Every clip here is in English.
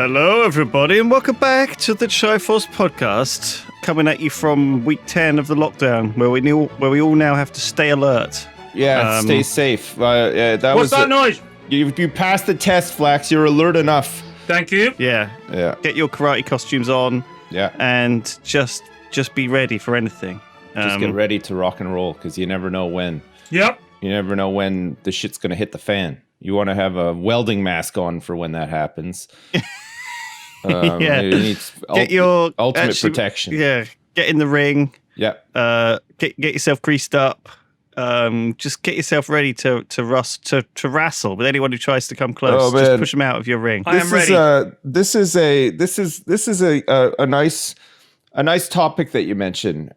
Hello, everybody, and welcome back to the Triforce podcast, coming at you from week 10 of the lockdown, where we all now have to stay alert. Yeah, stay safe. What's that noise? You passed the test, Flax. You're alert enough. Thank you. Yeah. Get your karate costumes on. Yeah. And just be ready for anything. Just get ready to rock and roll, because you never know when. Yep. You never know when the shit's gonna hit the fan. You want to have a welding mask on for when that happens. Yeah. You need Get your ultimate protection. Yeah. Get in the ring. Yeah. Get yourself greased up. Just get yourself ready to wrestle with anyone who tries to come close. Oh, just push them out of your ring. I am ready. This is a nice topic that you mentioned,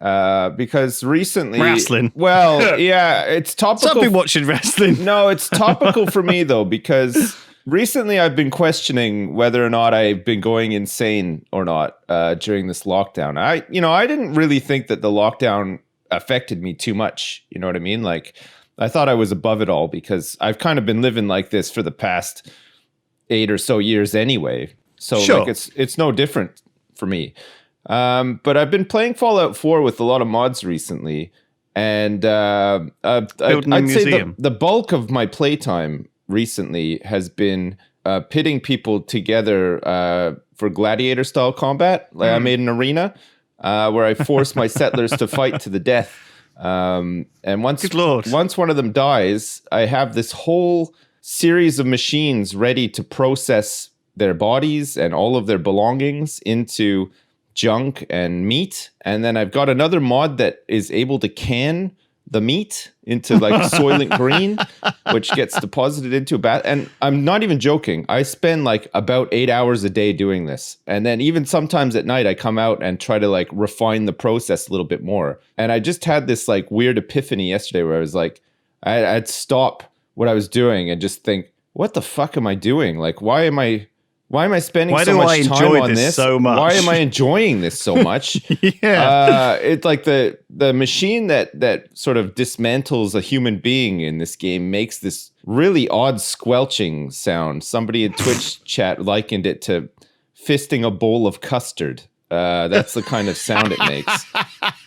because recently wrestling. Well, yeah, it's topical. Stop watching wrestling. No, it's topical for me though, because recently I've been questioning whether or not I've been going insane or not during this lockdown. I didn't really think that the lockdown affected me too much. You know what I mean? Like, I thought I was above it all because I've kind of been living like this for the past 8 or so years anyway. So sure. Like it's no different for me. But I've been playing Fallout 4 with a lot of mods recently, and I'd say the bulk of my playtime recently has been pitting people together for gladiator-style combat. Like, I made an arena where I forced my settlers to fight to the death. And once one of them dies, I have this whole series of machines ready to process their bodies and all of their belongings into junk and meat, and then I've got another mod that is able to can the meat into like Soylent Green, which gets deposited into a bath. And I'm not even joking, I spend like about 8 hours a day doing this, and then even sometimes at night I come out and try to like refine the process a little bit more. And I just had this like weird epiphany yesterday where I was like, I'd stop what I was doing and just think, what the fuck am I doing? Like, why am I spending so much time on this? So much? Why am I enjoying this so much? Yeah. It's like the machine that sort of dismantles a human being in this game makes this really odd squelching sound. Somebody in Twitch chat likened it to fisting a bowl of custard. That's the kind of sound it makes.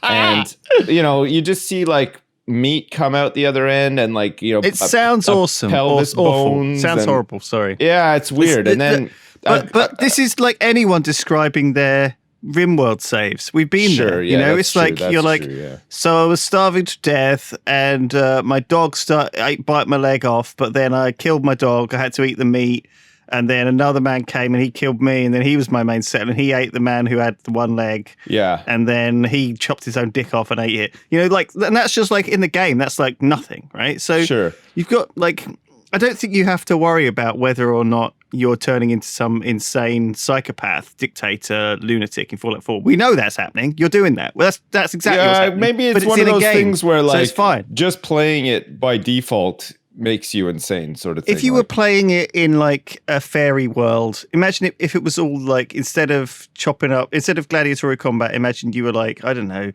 And, you just see like meat come out the other end, and like, it sounds awesome. Pelvis bones. Sounds horrible. Sorry. Yeah, it's weird. But this is like anyone describing their RimWorld saves. We've been there. Yeah, it's like true, you're like, true, yeah. So I was starving to death, and my dog bite my leg off. But then I killed my dog. I had to eat the meat, and then another man came and he killed me, and then he was my main settler, and he ate the man who had the one leg. Yeah, and then he chopped his own dick off and ate it. And that's just like in the game. That's like nothing, right? So sure, you've got like, I don't think you have to worry about whether or not you're turning into some insane psychopath, dictator, lunatic in Fallout 4. We know that's happening. You're doing that. Well, that's exactly what's happening. Maybe it's one of those things where like, so it's fine. Just playing it by default makes you insane, sort of thing. If you were playing it in like a fairy world, imagine if it was all like, instead of gladiatorial combat, imagine you were like, I don't know,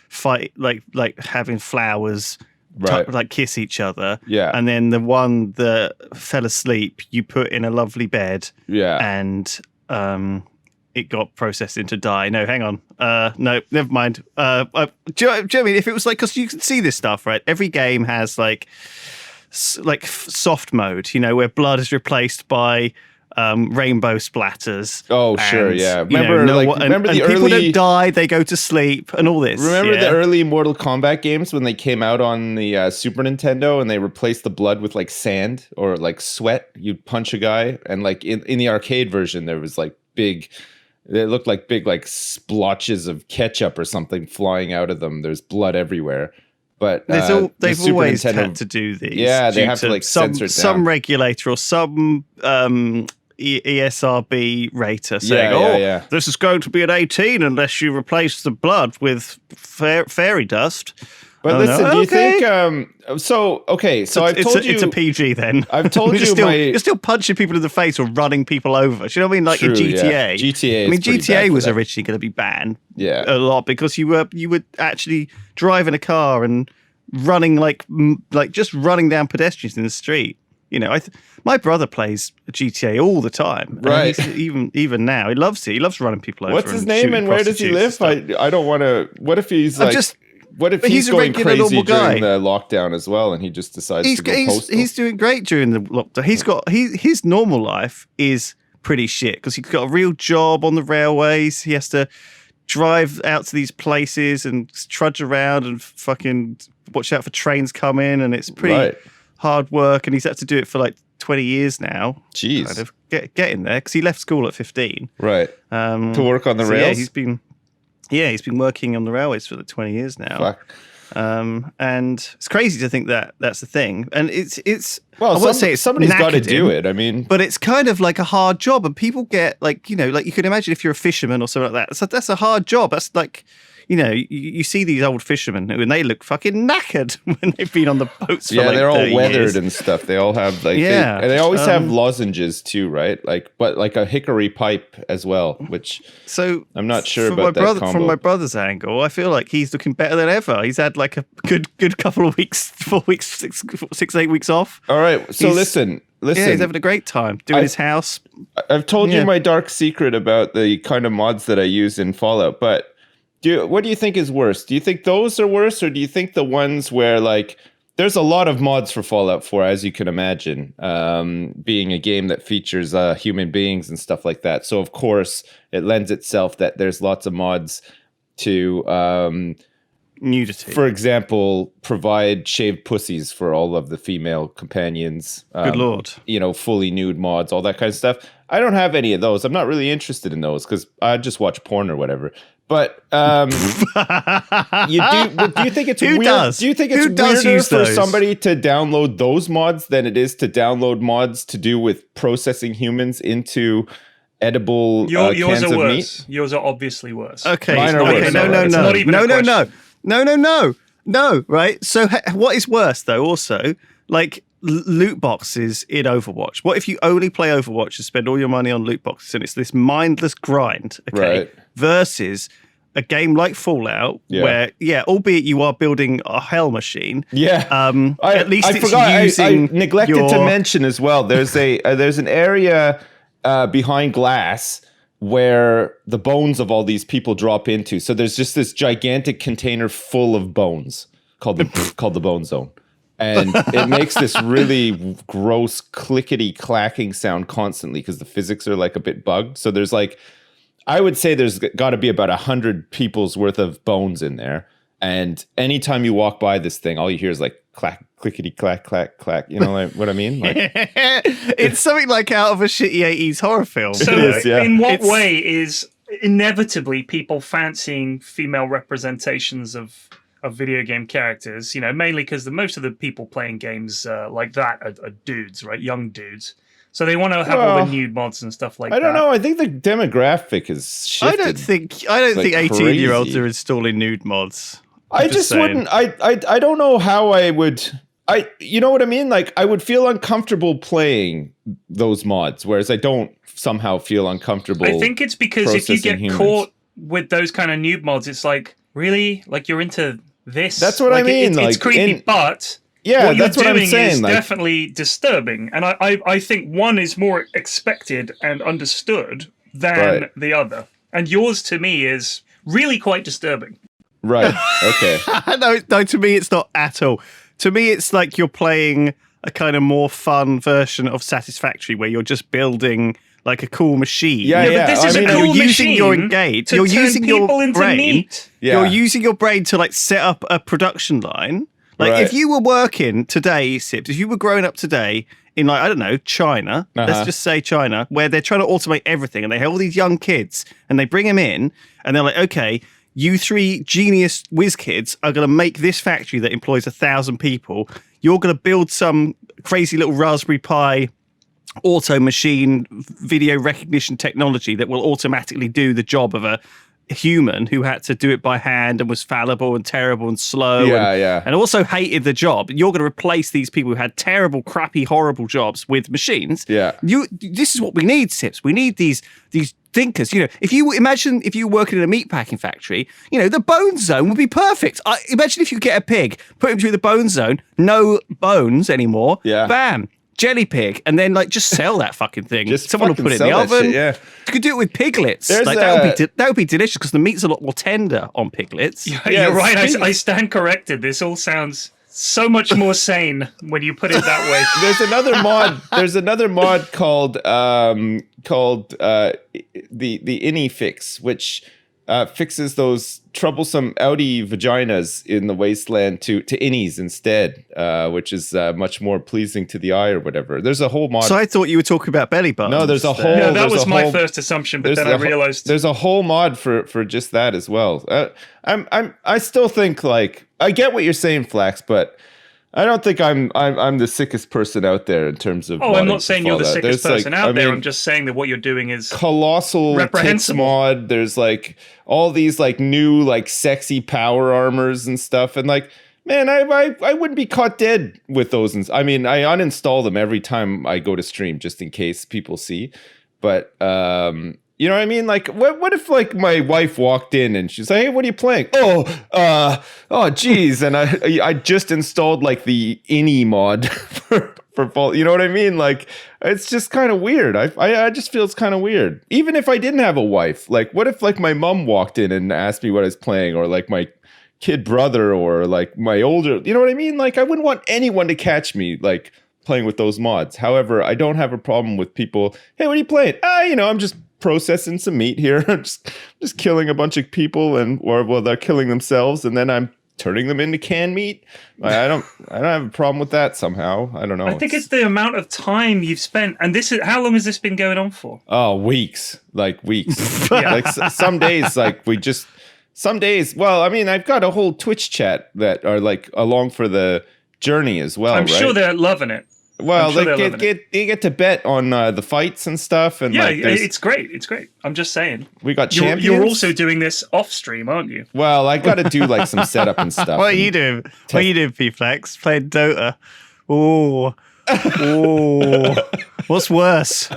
fight like having flowers. Right. Like kiss each other. Yeah. And then the one that fell asleep, you put in a lovely bed. Yeah. And it got processed into dye. No, hang on. No, never mind. Do you know what I mean? If it was like, because you can see this stuff, right? Every game has like soft mode, where blood is replaced by rainbow splatters. Oh, sure, and, yeah. Remember the people early... don't die, they go to sleep and all this. Remember the early Mortal Kombat games when they came out on the Super Nintendo and they replaced the blood with like sand or like sweat? You'd punch a guy, and like in the arcade version there was like big... They looked like big like splotches of ketchup or something flying out of them. There's blood everywhere. But they've always had to do these. Yeah, they have to like censor it down. Some regulator or some ESRB rater saying, this is going to be an 18 unless you replace the blood with fairy dust. But listen, do you think... I've told you... It's a PG then. I've told you you're still punching people in the face or running people over. Do you know what I mean? Like in GTA. Yeah. GTA I mean, GTA was originally going to be banned a lot because you were actually driving a car and running like just running down pedestrians in the street. My brother plays GTA all the time. Right. Even now, he loves it. He loves running people over. What's his name and where does he live? I don't want to. What if he's like? What if he's going crazy during the lockdown as well, and he just decides to go postal? He's doing great during the lockdown. His normal life is pretty shit because he's got a real job on the railways. He has to drive out to these places and trudge around and fucking watch out for trains coming, and it's pretty hard work. And he's had to do it for like 20 years now. Jeez, kind of getting there because he left school at 15. Right. To work on the rails. Yeah, he's been working on the railways for 20 years now. Fuck. And it's crazy to think that that's the thing. And it's well, I won't say somebody's got to do it. I mean, but it's kind of like a hard job, and people get like, like you can imagine if you're a fisherman or something like that. So that's a hard job. That's like, you see these old fishermen and they look fucking knackered when they've been on the boats. For they're all weathered years. And stuff. They all have like, they always have lozenges too, right? But like a hickory pipe as well, which I'm not sure about that combo. From my brother's angle, I feel like he's looking better than ever. He's had like a good couple of weeks, 4 weeks, 6-8 weeks off. All right, so listen. Yeah, he's having a great time doing his house. I've told you my dark secret about the kind of mods that I use in Fallout, but what do you think is worse? Do you think those are worse, or do you think the ones where like there's a lot of mods for Fallout 4, as you can imagine, being a game that features human beings and stuff like that. So of course it lends itself that there's lots of mods to nudity. For example, provide shaved pussies for all of the female companions. Good Lord. Fully nude mods, all that kind of stuff. I don't have any of those. I'm not really interested in those because I just watch porn or whatever. But do you think it's weird? Do you think it's weirder for somebody to download those mods than it is to download mods to do with processing humans into edible yours cans are of worse. meat? Yours are obviously worse. Okay. Mine are worse. No. Right. So what is worse though? Also, like loot boxes in Overwatch. What if you only play Overwatch and spend all your money on loot boxes and it's this mindless grind? Okay. Right. Versus a game like Fallout, where albeit you are building a hell machine. Yeah. At least I neglected to mention as well. There's an area behind glass where the bones of all these people drop into. So there's just this gigantic container full of bones called the Bone Zone. And it makes this really gross clickety clacking sound constantly because the physics are like a bit bugged. So there's like, I would say there's got to be about 100 people's worth of bones in there. And anytime you walk by this thing, all you hear is like clack, clickety clack, clack, clack. You know what I mean? Like, it's something like out of a shitty 80s horror film. So in what way is inevitably people fancying female representations of video game characters? Mainly because most of the people playing games like that are dudes, right? Young dudes. So they want to have all the nude mods and stuff like that. I don't know. I think the demographic is shifted. I don't think 18-year-olds are installing nude mods. I just wouldn't. I don't know how I would. You know what I mean? Like I would feel uncomfortable playing those mods, whereas I don't somehow feel uncomfortable. I think it's because if you get caught with those kind of nude mods, it's like, really? Like you're into this? That's what I mean. It's creepy, but that's what I'm saying. Is definitely disturbing, and I think one is more expected and understood than the other. And yours, to me, is really quite disturbing. Right. Okay. No. To me, it's not at all. To me, it's like you're playing a kind of more fun version of Satisfactory, where you're just building like a cool machine. Yeah. But this is a cool machine. You're using your brain. You're using your brain to like set up a production line. Like if you were working today, Sips, if you were growing up today in like, I don't know, China, let's just say China, where they're trying to automate everything and they have all these young kids and they bring them in and they're like, okay, you three genius whiz kids are going to make this factory that employs 1,000 people. You're going to build some crazy little Raspberry Pi auto machine video recognition technology that will automatically do the job of a human who had to do it by hand and was fallible and terrible and slow and also hated the job. You're going to replace these people who had terrible, crappy, horrible jobs with machines. This is what we need, Sips. We need these thinkers. If you imagine if you were working in a meatpacking factory, the bone zone would be perfect. Imagine if you get a pig, put him through the bone zone, no bones anymore. Bam. jelly pig, and then like just sell that fucking thing. Just Someone will put it in the sell that oven. shit, yeah. You could do it with piglets. There's Like that would be delicious because the meat's a lot more tender on piglets. You're right. I stand corrected. This all sounds so much more sane when you put it that way. There's another mod. There's another mod called the Innie fix, which fixes those troublesome outie vaginas in the wasteland to innies instead, which is much more pleasing to the eye or whatever. There's a whole mod. So I thought you were talking about belly buttons. No, there's a whole. No, that was my first assumption, but then I realized there's a whole mod for just that as well. I still think like I get what you're saying, Flax, but I don't think I'm the sickest person out there in terms of. Oh, I'm not saying you're the sickest person out there. I mean, I'm just saying that what you're doing is colossal tits mod. There's like all these like new like sexy power armors and stuff, and like man, I wouldn't be caught dead with those. I mean, I uninstall them every time I go to stream just in case people see, but you know what I mean? Like, what if like my wife walked in and she's like, "Hey, what are you playing?" Oh, geez, and I just installed like the Innie mod for fall. You know what I mean? Like, it's just kind of weird. I just feel it's kind of weird. Even if I didn't have a wife, like, what if like my mom walked in and asked me what I was playing, or like my kid brother, or like my older, you know what I mean? Like, I wouldn't want anyone to catch me like playing with those mods. However, I don't have a problem with people. Hey, what are you playing? You know, I'm just processing some meat here. I'm just killing a bunch of people, or they're killing themselves, and then I'm turning them into canned meat. I don't have a problem with that somehow. I don't know. I think it's the amount of time you've spent, and this is how long has this been going on for? Oh, weeks. Like weeks. Like some days, like some days. Well, I mean, I've got a whole Twitch chat that are like along for the journey as well. I'm right? sure they're loving it. Well, they get to bet on the fights and stuff, and yeah, like, it's great. It's great. I'm just saying. We got champions. You're also doing this off stream, aren't you? Well, I got to do like some setup and stuff. What are you doing? What are you doing, P-Flex? Playing Dota. Oh. What's worse?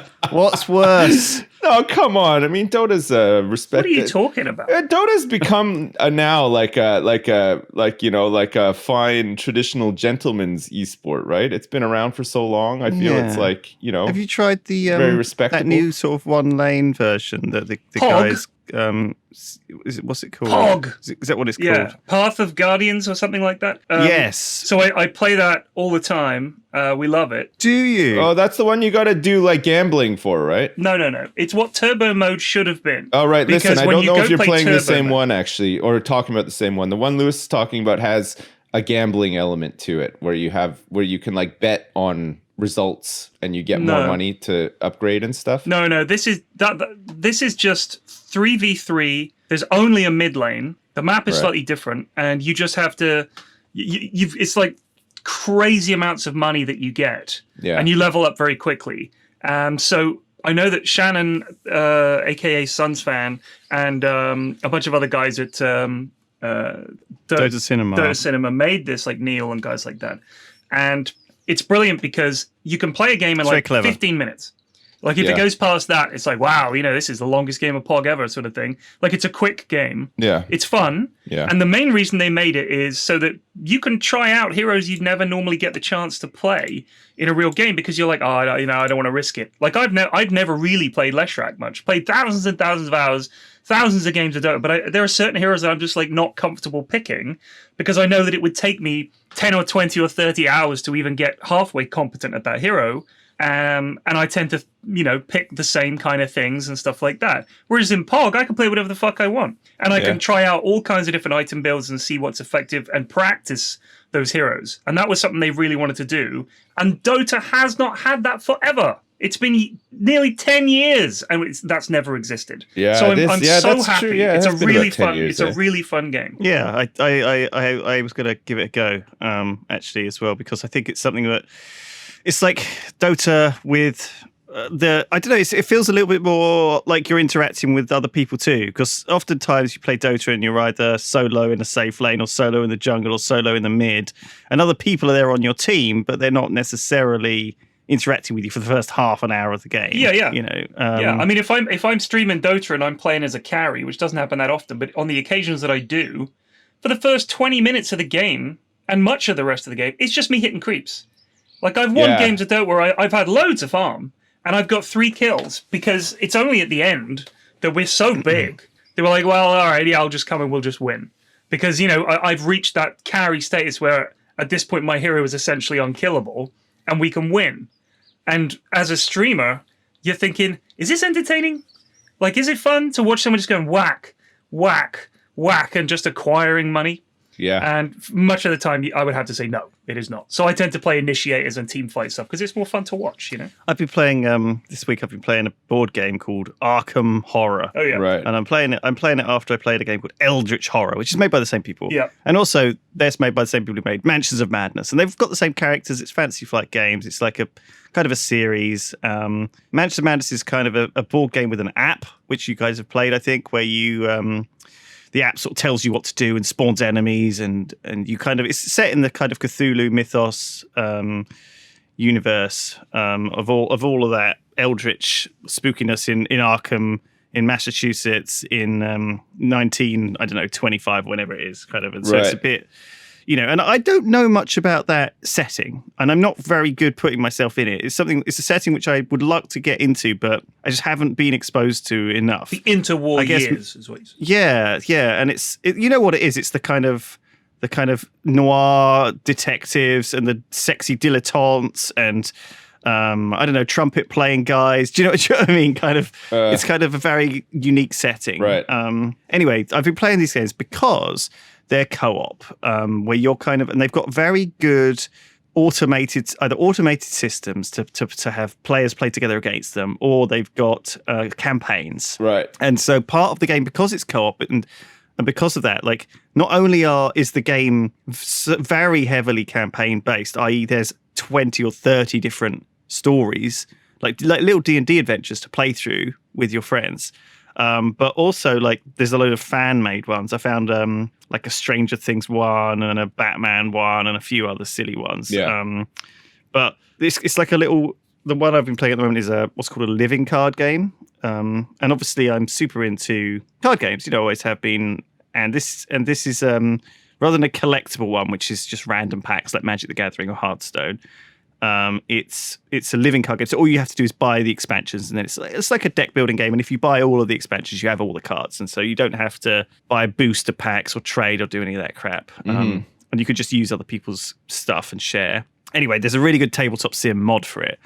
No, come on. I mean, Dota's respected. What are you talking about? Dota's become now like a fine traditional gentleman's esport, right? It's been around for so long. I feel it's like, you know. Have you tried the very respectable, that new sort of one lane version that the guys what's it called? Pog. Is that what it's called? Yeah, Path of Guardians or something like that. Yes. So I play that all the time. We love it. Do you? Oh, that's the one you got to do like gambling for, right? No. It's what turbo mode should have been. Oh, right. Listen, I don't know if you're playing the same mode, one actually, or talking about the same one. The one Lewis is talking about has a gambling element to it, where you can like bet on results and you get more money to upgrade and stuff. No. This is just 3v3. There's only a mid lane. The map is slightly different, and you just have to. It's like crazy amounts of money that you get, and you level up very quickly. So I know that Shannon, aka Suns Fan, and a bunch of other guys at Dota Cinema made this, like Neil and guys like that, and it's brilliant because you can play a game in like 15 minutes. Like if it goes past that, it's like, wow, you know, this is the longest game of Pog ever, sort of thing. Like it's a quick game. Yeah. It's fun. Yeah. And the main reason they made it is so that you can try out heroes you'd never normally get the chance to play in a real game, because you're like, I don't want to risk it. Like I've never really played Leshrac much. Played thousands and thousands of hours, thousands of games of Dota, but there are certain heroes that I'm just like not comfortable picking, because I know that it would take me 10 or 20 or 30 hours to even get halfway competent at that hero. And I tend to, pick the same kind of things and stuff like that. Whereas in Pog, I can play whatever the fuck I want. And I can try out all kinds of different item builds and see what's effective and practice those heroes. And that was something they really wanted to do. And Dota has not had that forever. It's been nearly 10 years, and that's never existed. Yeah, so I'm so happy. True. Yeah, it's a really fun. Years, a really fun game. Yeah, I was going to give it a go, actually, as well, because I think it's something that it's like Dota with I don't know. It feels a little bit more like you're interacting with other people too, because oftentimes you play Dota and you're either solo in a safe lane, or solo in the jungle, or solo in the mid, and other people are there on your team, but they're not necessarily interacting with you for the first half an hour of the game. Yeah. Yeah. I mean, if I'm streaming Dota and I'm playing as a carry, which doesn't happen that often, but on the occasions that I do, for the first 20 minutes of the game and much of the rest of the game, it's just me hitting creeps. Like I've won games of Dota where I've had loads of farm and I've got 3 kills because it's only at the end that we're so big. They were like, well, all right, yeah, I'll just come and we'll just win. Because, you know, I've reached that carry status where at this point my hero is essentially unkillable and we can win. And as a streamer, you're thinking, is this entertaining? Like, is it fun to watch someone just going whack, whack, whack and just acquiring money? Yeah. And much of the time, I would have to say, no, it is not. So I tend to play initiators and team fight stuff because it's more fun to watch, you know? I've been playing, this week I've been playing a board game called Arkham Horror. Oh, yeah. Right. And I'm playing it after I played a game called Eldritch Horror, which is made by the same people. Yeah. And also, that's made by the same people who made Mansions of Madness. And they've got the same characters. It's Fantasy Flight Games. It's like a kind of a series. Mansions of Madness is kind of a board game with an app, which you guys have played, I think, where you... the app sort of tells you what to do and spawns enemies, and you kind of, it's set in the kind of Cthulhu mythos universe of all of that eldritch spookiness in Arkham, in Massachusetts, in 1925, whenever it is, kind of. And so it's a bit, you know, and I don't know much about that setting, and I'm not very good putting myself in it. It's a setting which I would like to get into, but I just haven't been exposed to enough. The interwar years is what you say. Yeah, and you know what it is? It's the kind of noir detectives and the sexy dilettantes and I don't know, trumpet playing guys. Do you know what I mean? Kind of, it's kind of a very unique setting. Right. Anyway, I've been playing these games because they're co-op, where you're kind of, and they've got very good automated systems to have players play together against them, or they've got campaigns. Right. And so part of the game, because it's co-op and because of that, like, not only is the game very heavily campaign based, i.e. there's 20 or 30 different stories, like little D&D adventures to play through with your friends. But also, like, there's a load of fan-made ones. I found like a Stranger Things one and a Batman one and a few other silly ones. Yeah. But it's like the one I've been playing at the moment is what's called a living card game. And obviously I'm super into card games, you know, always have been. And this is rather than a collectible one, which is just random packs like Magic the Gathering or Hearthstone. It's a living card game. So all you have to do is buy the expansions, and then it's like a deck building game. And if you buy all of the expansions, you have all the cards, and so you don't have to buy booster packs or trade or do any of that crap. And you could just use other people's stuff and share. Anyway, there's a really good tabletop sim mod for it,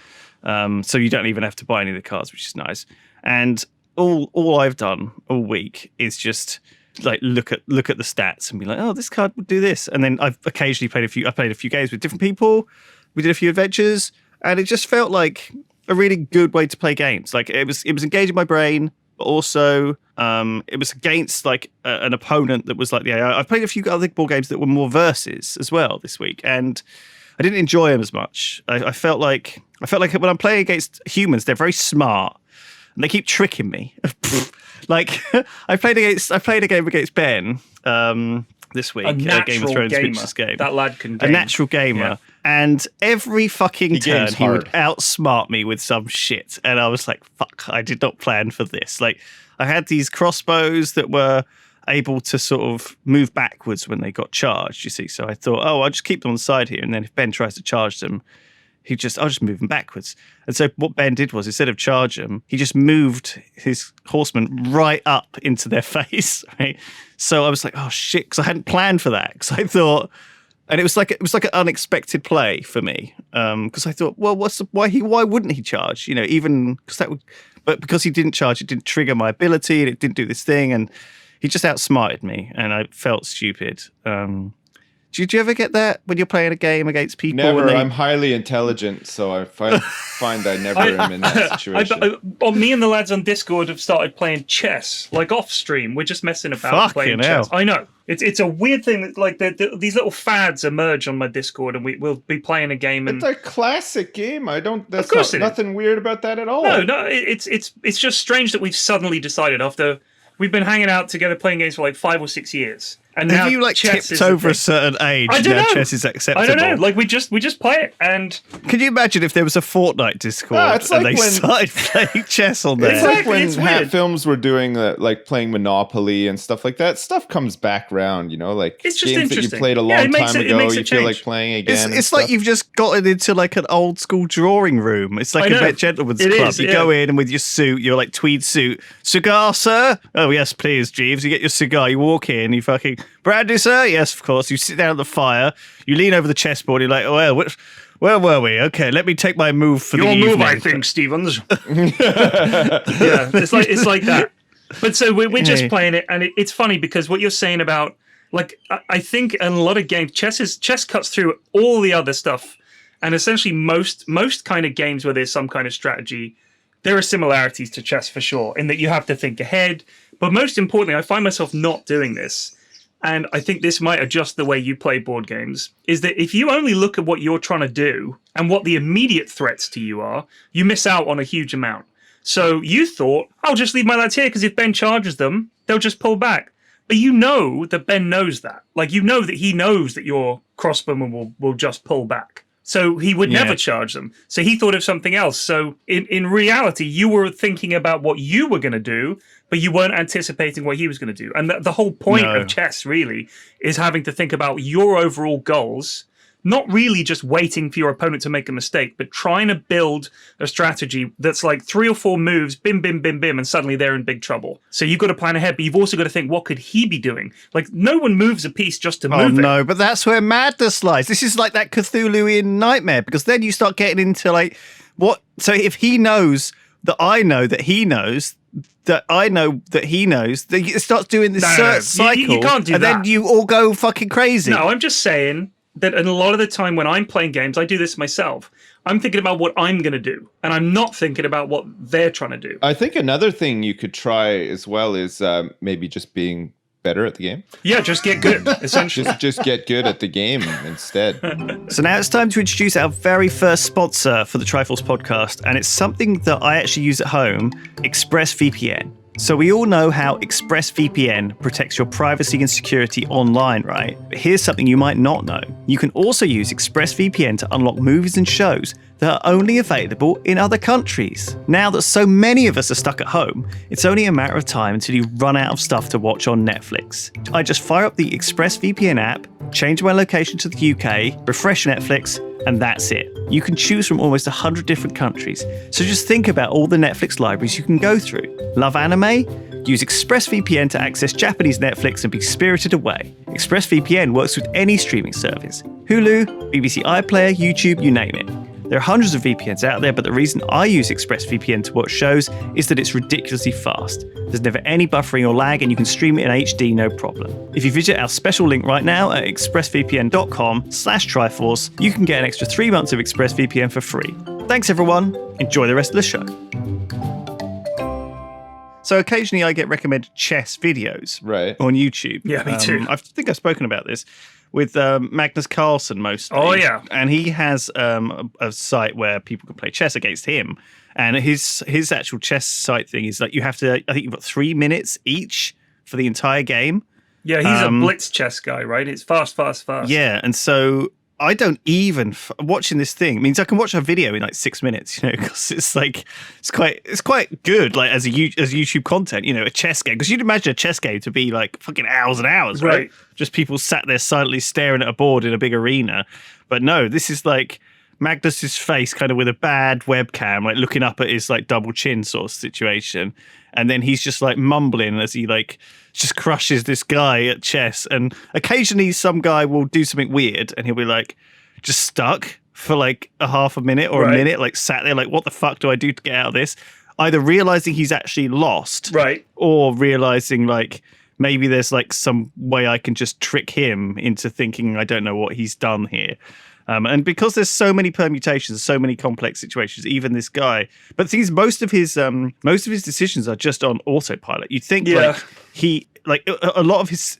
so you don't even have to buy any of the cards, which is nice. And all I've done all week is just like look at the stats and be like, oh, this card would do this. And then I've occasionally played a few games with different people. We did a few adventures, and it just felt like a really good way to play games. Like it was engaging my brain, but also it was against like an opponent that was like the AI. I've played a few other board games that were more versus as well this week, and I didn't enjoy them as much. I felt like when I'm playing against humans, they're very smart and they keep tricking me. Like I played a game against Ben this week, a Game of Thrones Witches game. That lad can game. A natural gamer. Yeah. And every fucking turn he would outsmart me with some shit. And I was like, fuck, I did not plan for this. Like, I had these crossbows that were able to sort of move backwards when they got charged, you see. So I thought, I'll just keep them on the side here. And then if Ben tries to charge them, I'll just move them backwards. And so what Ben did was, instead of charge them, he just moved his horsemen right up into their face. Right? So I was like, oh shit, because I hadn't planned for that. Because I thought, and it was like an unexpected play for me. Because I thought, well, why wouldn't he charge? You know, even because but because he didn't charge, it didn't trigger my ability, and it didn't do this thing, and he just outsmarted me, and I felt stupid. Did you ever get that when you're playing a game against people? Never. I'm highly intelligent, so I find I never am in that situation. Me and the lads on Discord have started playing chess, like off stream. We're just messing about playing chess. I know. It's a weird thing that like these little fads emerge on my Discord, and we'll be playing a game. And it's a classic game. There's nothing weird about that at all. No. It's just strange that we've suddenly decided after we've been hanging out together playing games for like 5 or 6 years. And have now you like chess tipped over a certain age? I don't know. Chess is acceptable. I don't know. Like we just play it, and can you imagine if there was a Fortnite Discord it's like and they when- started playing chess on there? It's like when It's Hat weird. Films were doing like playing Monopoly and stuff like that. Stuff comes back round, you know, like It's just games that you interesting. played a Yeah, long it makes time it- it ago. makes You it feel change. like playing again. It's like you've just gotten into like an old school drawing room. It's like I know. a gentleman's It club. is, You yeah. go in and with your suit, your like tweed suit. Cigar, sir? Oh, yes, please, Jeeves. You get your cigar. You walk in. You fucking... Brandy, sir? Yes, of course. You sit down at the fire. You lean over the chessboard. You're like, oh, well, where were we? Okay, let me take my move for the evening. Your move, I think, Stevens. Yeah, it's like that. But so we're just playing it, and it's funny because what you're saying about, like, I think in a lot of games, chess cuts through all the other stuff, and essentially most kind of games where there's some kind of strategy, there are similarities to chess for sure, in that you have to think ahead. But most importantly, I find myself not doing this, and I think this might adjust the way you play board games, is that if you only look at what you're trying to do and what the immediate threats to you are, you miss out on a huge amount. So you thought, I'll just leave my lads here because if Ben charges them, they'll just pull back. But you know that Ben knows that. Like, you know that he knows that your crossbowman will just pull back. So he would never charge them. So he thought of something else. So in reality, you were thinking about what you were going to do, but you weren't anticipating what he was going to do. And the whole point of chess really is having to think about your overall goals, not really just waiting for your opponent to make a mistake, but trying to build a strategy that's like 3 or 4 moves, bim, bim, bim, bim, and suddenly they're in big trouble. So you've got to plan ahead, but you've also got to think, what could he be doing? Like, no one moves a piece just to move it. No, but that's where madness lies. This is like that Cthulhuian nightmare, because then you start getting into like, what? So if he knows that I know that he knows, that I know that he knows, that it starts doing this cycle. You can't do and that. then you all go fucking crazy. No, I'm just saying that a lot of the time when I'm playing games, I do this myself. I'm thinking about what I'm going to do, and I'm not thinking about what they're trying to do. I think another thing you could try as well is maybe just being better at the game. Yeah, just get good, essentially. Just get good at the game instead. So now it's time to introduce our very first sponsor for the Triforce podcast, and it's something that I actually use at home, ExpressVPN. So we all know how ExpressVPN protects your privacy and security online, right? But here's something you might not know. You can also use ExpressVPN to unlock movies and shows that are only available in other countries. Now that so many of us are stuck at home, it's only a matter of time until you run out of stuff to watch on Netflix. I just fire up the ExpressVPN app, change my location to the UK, refresh Netflix, and that's it. You can choose from almost 100 different countries, so just think about all the Netflix libraries you can go through. Love anime? Use ExpressVPN to access Japanese Netflix and be spirited away. ExpressVPN works with any streaming service. Hulu, BBC iPlayer, YouTube, you name it. There are hundreds of VPNs out there, but the reason I use ExpressVPN to watch shows is that it's ridiculously fast. There's never any buffering or lag, and you can stream it in HD no problem. If you visit our special link right now at expressvpn.com/Triforce, you can get an extra 3 months of ExpressVPN for free. Thanks everyone, enjoy the rest of the show. So occasionally I get recommended chess videos on YouTube. Yeah, me too. I think I've spoken about this with Magnus Carlsen mostly. Oh, yeah. And he has a site where people can play chess against him. And his actual chess site thing is like you have to, I think you've got 3 minutes each for the entire game. Yeah, he's a blitz chess guy, right? It's fast. Yeah, and so I don't even watching this thing means I can watch a video in like 6 minutes, you know, because it's quite good, like as YouTube content, you know, a chess game. Because you'd imagine a chess game to be like fucking hours and hours, right? Just people sat there silently staring at a board in a big arena. But no, this is like Magnus's face kind of with a bad webcam, like looking up at his like double chin sort of situation. And then he's just like mumbling as he like just crushes this guy at chess. And occasionally some guy will do something weird and he'll be like just stuck for like a half a minute or a minute, like sat there like, what the fuck do I do to get out of this? Either realizing he's actually lost, or realizing like maybe there's like some way I can just trick him into thinking I don't know what he's done here. And because there's so many permutations, so many complex situations, even this guy. But the thing is, most of his decisions are just on autopilot. You'd think like he like a lot of his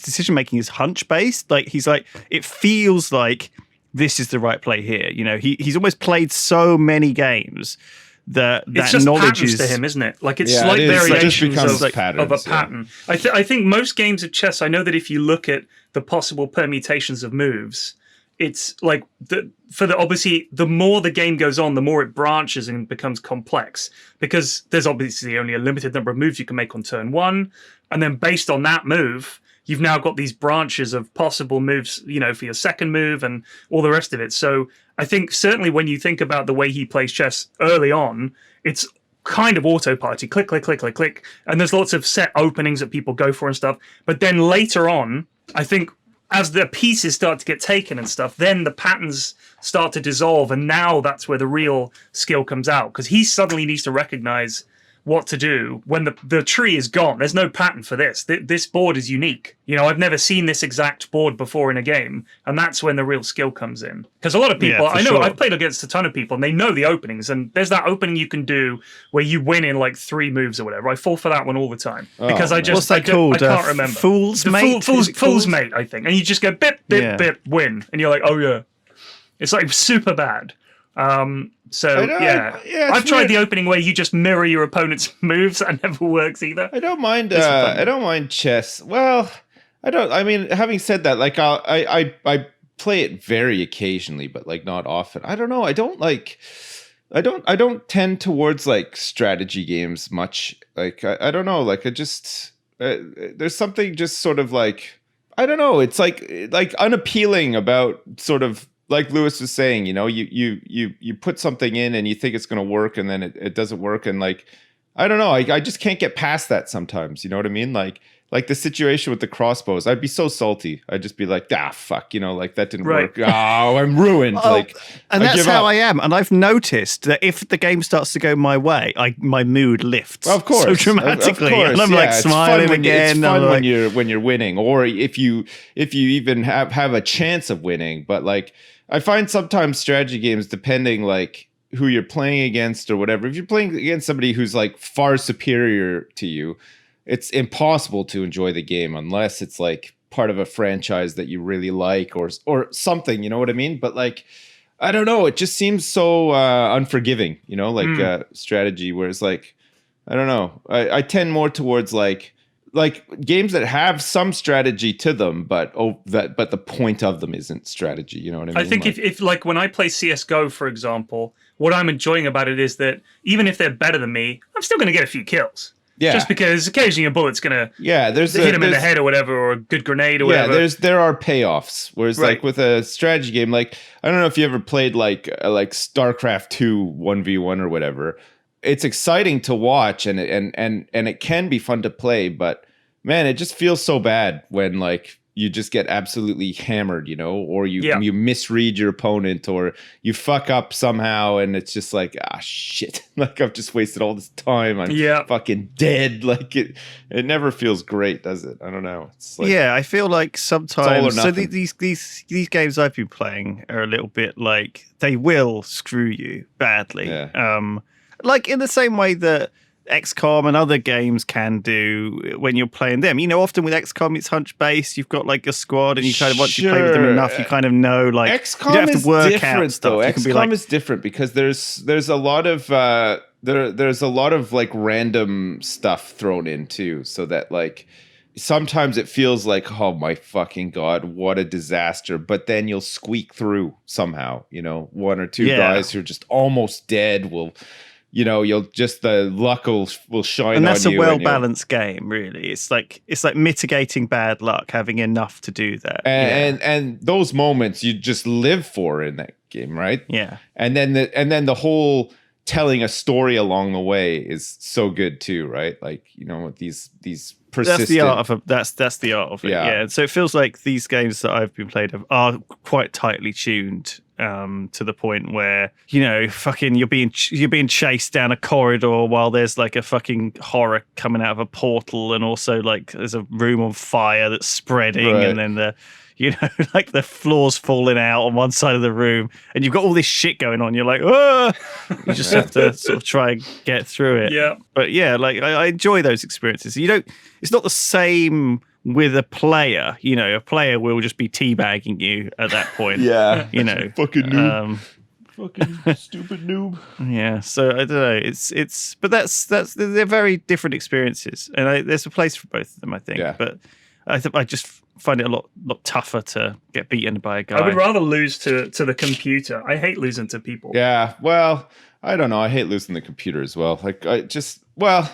decision making is hunch based. Like he's like, it feels like this is the right play here. You know, he's almost played so many games that it's just knowledge patterns is to him, isn't it? Like it's slight variations of a pattern. I think most games of chess, I know that if you look at the possible permutations of moves, it's like obviously the more the game goes on, the more it branches and becomes complex, because there's obviously only a limited number of moves you can make on turn one, and then based on that move, you've now got these branches of possible moves, you know, for your second move and all the rest of it. So I think certainly when you think about the way he plays chess early on, it's kind of autopilot. Click, click, click, click, click. And there's lots of set openings that people go for and stuff. But then later on, I think as the pieces start to get taken and stuff, then the patterns start to dissolve. And now that's where the real skill comes out, because he suddenly needs to recognize what to do when the tree is gone. There's no pattern for this. This board is unique. You know, I've never seen this exact board before in a game, and that's when the real skill comes in. Because a lot of people, I know, sure. I've played against a ton of people, and they know the openings, and there's that opening you can do where you win in like 3 moves or whatever. I fall for that one all the time because I just I can't remember. Fool's Mate. Fool's Mate, I think, and you just go bip bip bip win, and you're like, oh yeah, it's like super bad. I've tried the opening where you just mirror your opponent's moves. That never works either. I don't mind. I don't mind chess. Well, I don't. I mean, having said that, like I play it very occasionally, but like not often. I don't know. I don't tend towards like strategy games much. Like I don't know. Like I just there's something just sort of like, I don't know. It's like unappealing about sort of. Like Lewis was saying, you know, you put something in and you think it's going to work, and then it doesn't work, and like, I don't know, I just can't get past that sometimes. You know what I mean? Like the situation with the crossbows, I'd be so salty. I'd just be like, fuck, you know, like that didn't work. Oh, I'm ruined. And that's how I am. And I've noticed that if the game starts to go my way, my mood lifts. Of course, so dramatically, of course, and I'm like smiling again. It's fun when you're winning, or if you even have a chance of winning. But like, I find sometimes strategy games, depending like who you're playing against or whatever, if you're playing against somebody who's like far superior to you, it's impossible to enjoy the game unless it's like part of a franchise that you really like or something, you know what I mean? But like, I don't know, it just seems so unforgiving, you know, like strategy, whereas like, I don't know, I tend more towards like games that have some strategy to them, but the point of them isn't strategy. You know what I mean? I think if like when I play CS:GO, for example, what I'm enjoying about it is that even if they're better than me, I'm still going to get a few kills. Yeah. Just because occasionally a bullet's going to hit him in the head or whatever, or a good grenade or whatever. Yeah, there are payoffs. Whereas like with a strategy game, like I don't know if you ever played like StarCraft 2 1v1 or whatever. It's exciting to watch and it can be fun to play, but man, it just feels so bad when like you just get absolutely hammered, you know, or you misread your opponent, or you fuck up somehow, and it's just like, shit, like I've just wasted all this time. I'm fucking dead. Like it never feels great, does it? I don't know. It's like, I feel like sometimes so these games I've been playing are a little bit like they will screw you badly. Yeah. Like in the same way that XCOM and other games can do when you're playing them. You know, often with XCOM, it's hunch-based. You've got like a squad, and you kind of, once you play with them enough, you kind of know, like, XCOM you don't have is to work different, out stuff. Though. You XCOM be like, is different because there's a lot of there's a lot of like random stuff thrown in too, so that like sometimes it feels like, oh my fucking god, what a disaster, but then you'll squeak through somehow. You know, 1 or 2 guys who are just almost dead will. You know, you'll just the luck will shine on you. And that's a well-balanced game, really. It's like mitigating bad luck, having enough to do that. And those moments you just live for in that game, right? Yeah. And then the whole telling a story along the way is so good too, right? Like, you know, these persistent. That's the art of that's the art of it. Yeah. So it feels like these games that I've been played are quite tightly tuned. To the point where, you know, fucking you're being chased down a corridor while there's like a fucking horror coming out of a portal, and also like there's a room on fire that's spreading, and then like the floor's falling out on one side of the room, and you've got all this shit going on. You're like, you just have to sort of try and get through it. Yeah. But yeah, like I enjoy those experiences. It's not the same with a player. You know, a player will just be teabagging you at that point. Yeah. You know, fucking noob. Fucking stupid noob. Yeah, so I don't know. But that's they're very different experiences, and there's a place for both of them, I think. Yeah. But I just find it a lot tougher to get beaten by a guy. I would rather lose to the computer. I hate losing to people. Yeah, well, I don't know. I hate losing the computer as well. Like, it's not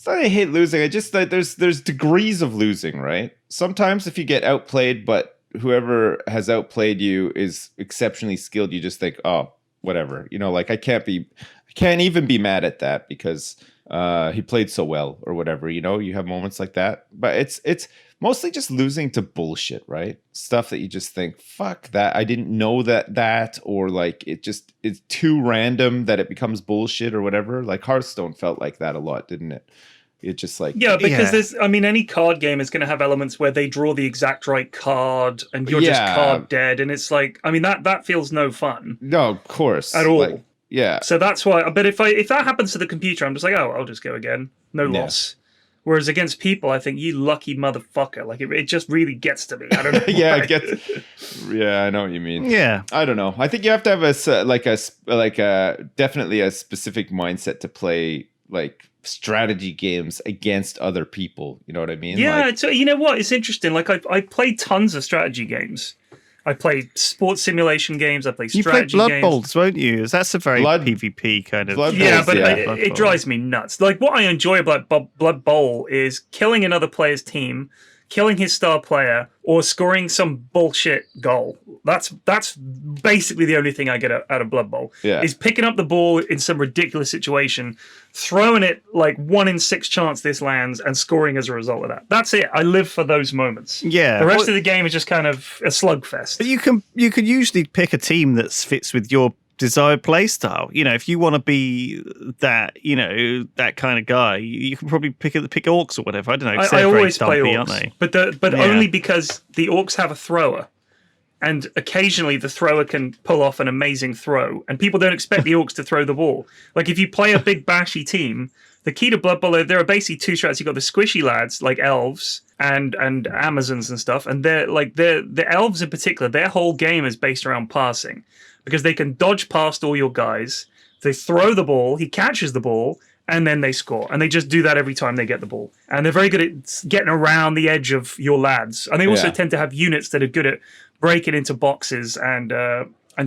that I hate losing. I just that there's degrees of losing, right? Sometimes if you get outplayed, but whoever has outplayed you is exceptionally skilled, you just think, oh, whatever. Like I can't even be mad at that because he played so well or whatever. You have moments like that, but it's mostly just losing to bullshit, right? Stuff that you just think, fuck that. I didn't know that, or like it's too random that it becomes bullshit or whatever. Like Hearthstone felt like that a lot, didn't it? It's just like, because any card game is going to have elements where they draw the exact right card and you're just card dead, and it's like, that feels no fun. No, of course, at all. Like, yeah. So that's why. But if that happens to the computer, I'm just like, oh, I'll just go again, no loss. Whereas against people, I think, you lucky motherfucker. Like it just really gets to me. I don't know. Yeah, I know what you mean. Yeah, I don't know. I think you have to have definitely a specific mindset to play like strategy games against other people. You know what I mean? Yeah. So you know what? It's interesting. Like I played tons of strategy games. I play sports simulation games. I play strategy games. You play Blood Bowls, won't you? That's a very PvP kind of. It drives me nuts. Like what I enjoy about Blood Bowl is killing another player's team, killing his star player, or scoring some bullshit goal. That's basically the only thing I get out of Blood Bowl. Yeah. Is picking up the ball in some ridiculous situation, throwing it like 1 in 6 chance this lands, and scoring as a result of that. That's it. I live for those moments. Yeah. The rest of the game is just kind of a slugfest. But you can usually pick a team that fits with your desired play style. If you want to be that, that kind of guy, you can probably pick orcs or whatever. I don't know. I always play orcs, aren't they? but only because the orcs have a thrower, and occasionally the thrower can pull off an amazing throw, and people don't expect the orcs to throw the ball. Like if you play a big bashy team, the key to Blood Bowl, there are basically 2 strats. You've got the squishy lads like elves and Amazons and stuff, and the elves in particular, their whole game is based around passing, because they can dodge past all your guys. They throw the ball, he catches the ball, and then they score. And they just do that every time they get the ball. And they're very good at getting around the edge of your lads. And they also tend to have units that are good at breaking into boxes and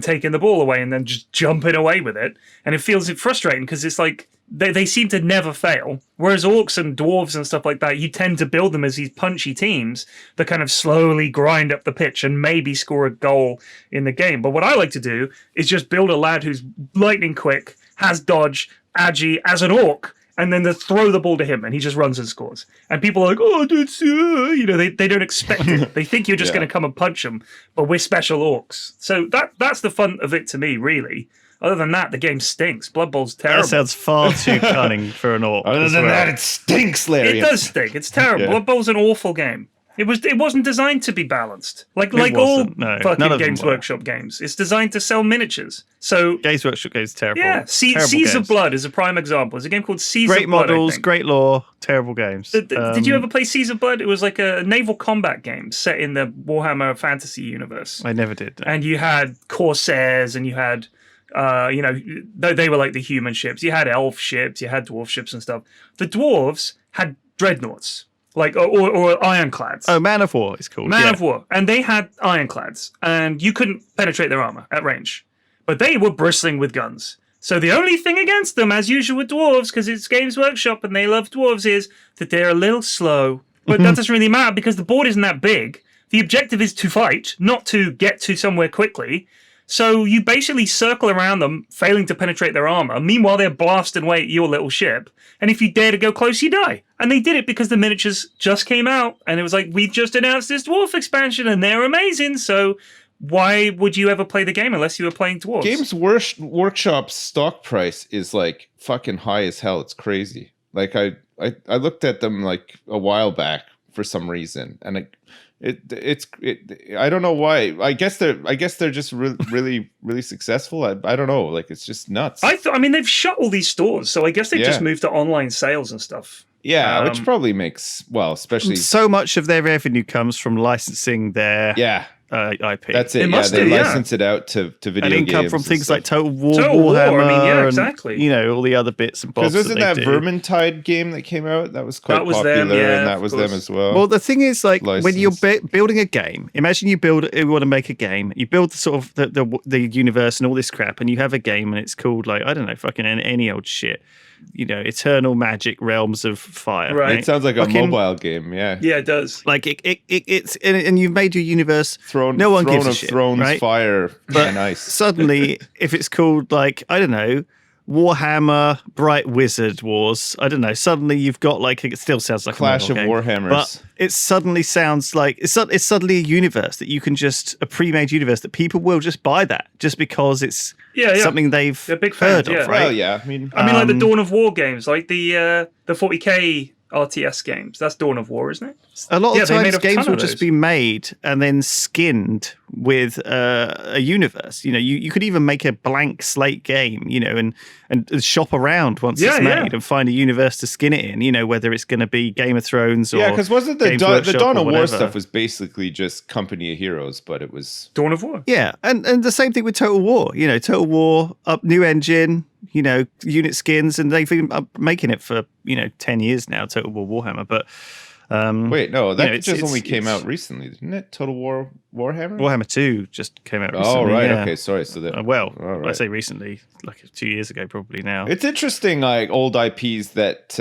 taking the ball away and then just jumping away with it. And it feels frustrating because it's like they seem to never fail. Whereas orcs and dwarves and stuff like that, you tend to build them as these punchy teams that kind of slowly grind up the pitch and maybe score a goal in the game. But what I like to do is just build a lad who's lightning quick, has dodge, agi as an orc, and then they throw the ball to him and he just runs and scores. And people are like, oh, that's, they don't expect it. They think you're just going to come and punch them, but we're special orcs. So that's the fun of it to me, really. Other than that, the game stinks. Blood Bowl's terrible. That sounds far too cunning for an orc. Other than that, it stinks, Larry. It does stink. It's terrible. Blood Bowl's an awful game. It wasn't designed to be balanced. Like all fucking Games Workshop games. It's designed to sell miniatures. So Games Workshop games terrible. Yeah, Seas of Blood is a prime example. It's a game called Seas of Blood. Great models, great lore, terrible games. Did you ever play Seas of Blood? It was like a naval combat game set in the Warhammer Fantasy universe. I never did. And you had Corsairs, and you had they were like the human ships. You had elf ships, you had dwarf ships and stuff. The dwarves had dreadnoughts. Like or ironclads. Oh, Man of War is called. Man of War. And they had ironclads. And you couldn't penetrate their armor at range. But they were bristling with guns. So the only thing against them, as usual with dwarves, because it's Games Workshop and they love dwarves, is that they're a little slow. But that doesn't really matter because the board isn't that big. The objective is to fight, not to get to somewhere quickly. So you basically circle around them, failing to penetrate their armor. Meanwhile, they're blasting away at your little ship. And if you dare to go close, you die. And they did it because the miniatures just came out. And it was like, we just announced this dwarf expansion and they're amazing. So why would you ever play the game unless you were playing dwarves? Games Workshop's stock price is like fucking high as hell. It's crazy. Like I looked at them like a while back for some reason. And it's I don't know why. I guess they're just really successful. I don't know. Like it's just nuts. They've shut all these stores, so I guess they've just moved to online sales and stuff. Yeah, which probably makes especially so much of their revenue comes from licensing their IP. That's it. They license it out to video games. And income from things like Total War, Warhammer. I mean, exactly. And, all the other bits and bobs. Because wasn't that Vermintide game that came out? That was quite popular, them, and that was them as well. Well, the thing is, like, when you're building a game, imagine you want to make a game, you build sort of the universe and all this crap, and you have a game, and it's called, like, I don't know, fucking any old shit. Eternal Magic Realms of Fire. Right. It sounds like a mobile game, yeah. Yeah, it does. Like it's and you've made your universe. No one gives a shit. Thrones, right? Fire. But nice. Suddenly, if it's called, like, I don't know, Warhammer Bright Wizard Wars, I don't know. Suddenly you've got, like, it still sounds like Clash of Warhammers, but it suddenly sounds like it's suddenly a universe that you can a pre-made universe that people will just buy that just because it's something they've heard of, right? Well, yeah. I mean, like the Dawn of War games, like the 40k RTS games. That's Dawn of War, isn't it? A lot of times games will just be made and then skinned with a universe. You could even make a blank slate game, and shop around once it's made and find a universe to skin it in, whether it's going to be Game of Thrones or because wasn't the Dawn of War stuff was basically just Company of Heroes, but it was Dawn of War. Yeah, and the same thing with Total War. Total War, new engine, unit skins, and they've been making it for 10 years now. Total War Warhammer, but wait, no, that just only came out recently, didn't it? Total War Warhammer. Warhammer 2 just came out recently. Oh right, yeah. Okay, sorry. So that right. I say recently, like 2 years ago, probably now. It's interesting, like old IPs that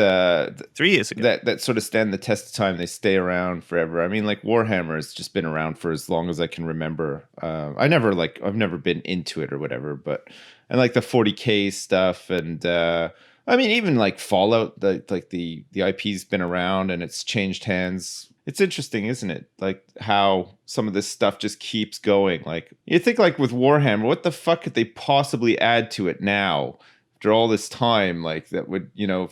3 years ago that sort of stand the test of time. They stay around forever. I mean, like Warhammer has just been around for as long as I can remember. I've never been into it or whatever, and like the 40k stuff and. I mean, even like Fallout, the IP's been around and it's changed hands. It's interesting, isn't it? Like how some of this stuff just keeps going. Like you think, like with Warhammer, what the fuck could they possibly add to it now after all this time? Like that would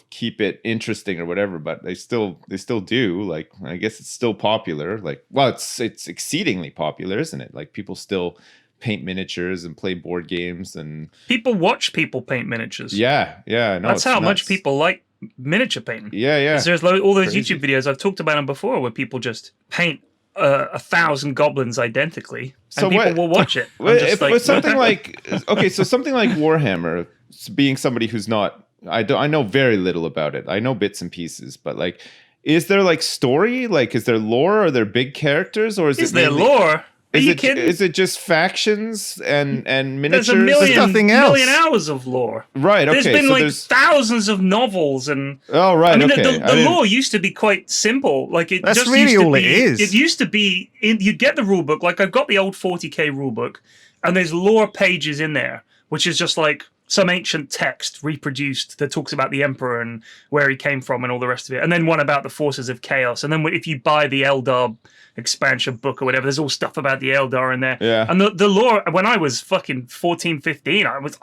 keep it interesting or whatever. But they still do. Like I guess it's still popular. Like it's exceedingly popular, isn't it? Like people still paint miniatures and play board games, and people watch people paint miniatures. Yeah, no, that's how much people like miniature painting. Yeah. There's all those YouTube videos I've talked about them before, where people just paint 1,000 goblins identically, and people will watch it. If it was something like so something like Warhammer, being somebody who's not, I know very little about it. I know bits and pieces, but like, is there like story? Like, is there lore? Are there big characters, or is there lore? Are you kidding? Is it just factions and miniatures? There's nothing else. Million hours of lore. Right. Okay. There's been thousands of novels and. Oh right. I mean, okay. the lore used to be quite simple. Like that's just really used to all be, it is. It used to be you'd get the rule book. Like I've got the old 40k rule book, and there's lore pages in there, which is just like some ancient text reproduced that talks about the emperor and where he came from and all the rest of it, and then one about the forces of chaos. And then if you buy the Eldar expansion book or whatever, there's all stuff about the Eldar in there. Yeah. And the lore, when I was fucking 14, 15, I was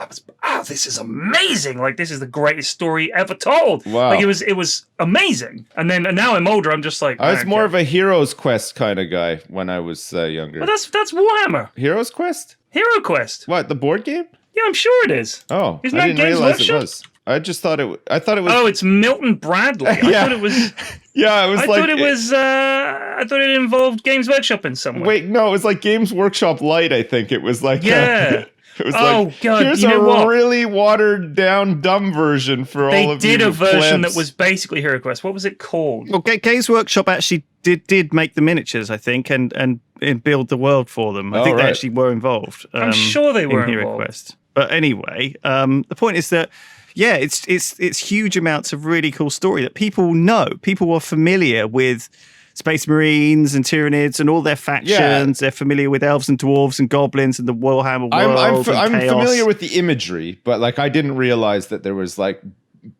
this is amazing. Like, this is the greatest story ever told. Wow. Like, it was amazing. And now I'm older, I'm just like, I was more of a Hero's Quest kind of guy when I was younger. But that's Warhammer. Hero's Quest? Hero Quest. What, the board game? Yeah, I'm sure it is. Oh, Isn't I that didn't Games realize Workshop? it was. I just thought it was. Oh, it's Milton Bradley. Yeah. I thought it was. Yeah, it was I thought it was. I thought it involved Games Workshop in some way. Wait, no, it was like Games Workshop Lite. I think it was like. Yeah. It was God! Here's you know what? really watered down, dumb version for all of you. They did a version plebs. that was basically Hero Quest. What was it called? Well, Games Workshop actually did make the miniatures, I think, and build the world for them. I think they actually were involved. I'm sure they were in Hero involved. Quest. But anyway, the point is that it's huge amounts of really cool story that people know. People are familiar with Space Marines and Tyranids and all their factions. Yeah. They're familiar with elves and dwarves and goblins and the Warhammer world. I'm familiar with the imagery, but like I didn't realize that there was like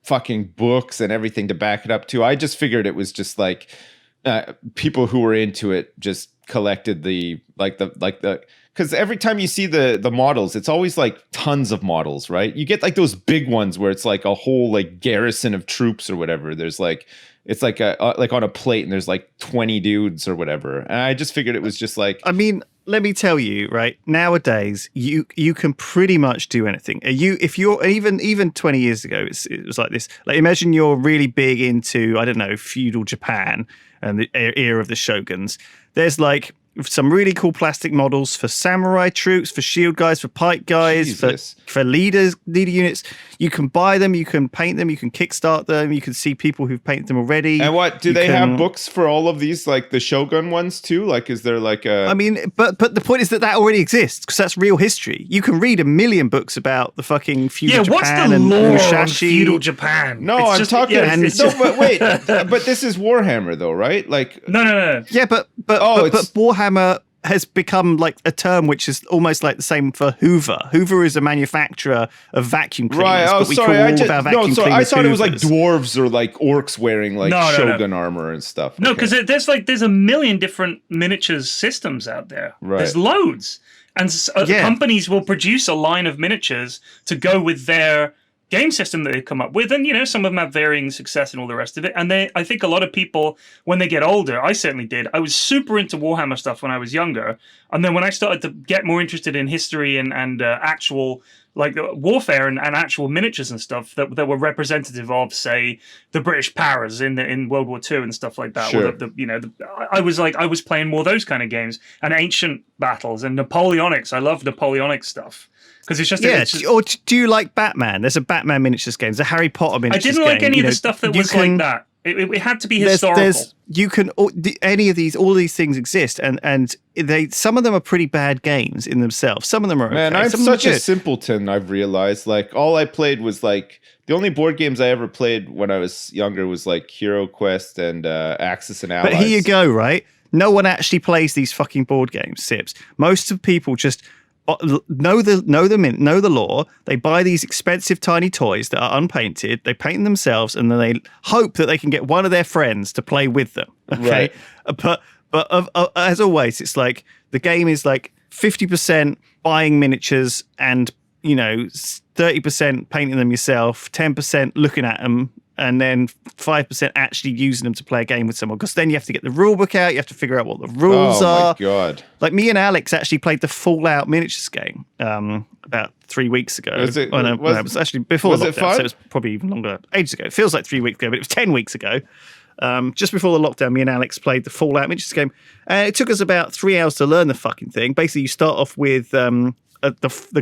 fucking books and everything to back it up too. I just figured it was just like people who were into it just collected the because every time you see the models, it's always like tons of models, right? You get like those big ones where it's like a whole like garrison of troops or whatever. There's like it's like like on a plate and there's like 20 dudes or whatever. And I just figured it was just like, I mean, let me tell you, right? Nowadays, you can pretty much do anything. If you're even 20 years ago, it was like this. Like imagine you're really big into, I don't know, feudal Japan and the era of the shoguns. There's like some really cool plastic models for samurai troops, for shield guys, for pike guys, for leader units. You can buy them, you can paint them, you can kickstart them, you can see people who've painted them already. And what do they have books for all of these, like the Shogun ones too? Like, is there like a? I mean, but the point is that already exists because that's real history. You can read a million books about the fucking feudal Japan what's the and lore Musashi. of feudal Japan? No, I'm talking. But wait, but this is Warhammer though, right? Like, no. Yeah, but Warhammer has become like a term which is almost like the same for Hoover. Hoover is a manufacturer of vacuum cleaners. Right. Oh, but we sorry. call all of our vacuum cleaners I thought it was like Hoovers. dwarves or like orcs wearing like Shogun armor and stuff. No, because there's a million different miniatures systems out there. Right. There's loads, and companies will produce a line of miniatures to go with their game system that they've come up with, and some of them have varying success and all the rest of it. And I think a lot of people, when they get older, I certainly did. I was super into Warhammer stuff when I was younger, and then when I started to get more interested in history and actual like warfare and actual miniatures and stuff that were representative of, say, the British powers in World War II and stuff like that. Sure. Or I was playing more those kind of games and ancient battles and Napoleonics. I love Napoleonic stuff. Because it's just or do you like Batman? There's a Batman miniatures game. There's a Harry Potter miniatures game. I didn't like any of the stuff that was like that. It had to be historical. All these things exist, and some of them are pretty bad games in themselves. Some of them are okay. Man, I'm such a simpleton. I've realized, like, all I played was like the only board games I ever played when I was younger was like Hero Quest and Axis and Allies. But here you go, right? No one actually plays these fucking board games, Sips. Most of the people just know the lore. They buy these expensive tiny toys that are unpainted. They paint them themselves, and then they hope that they can get one of their friends to play with them. Okay, right. But as always, it's like the game is like 50% buying miniatures and 30% painting them yourself, 10% looking at them, and then 5% actually using them to play a game with someone. Because then you have to get the rule book out, you have to figure out what the rules are. Oh my god! Like me and Alex actually played the Fallout miniatures game about 3 weeks ago. Was it? It was actually before lockdown, it fun? so it was probably even longer, ages ago. It feels like 3 weeks ago, but it was 10 weeks ago. Just before the lockdown, me and Alex played the Fallout miniatures game. It took us about 3 hours to learn the fucking thing. Basically, you start off with the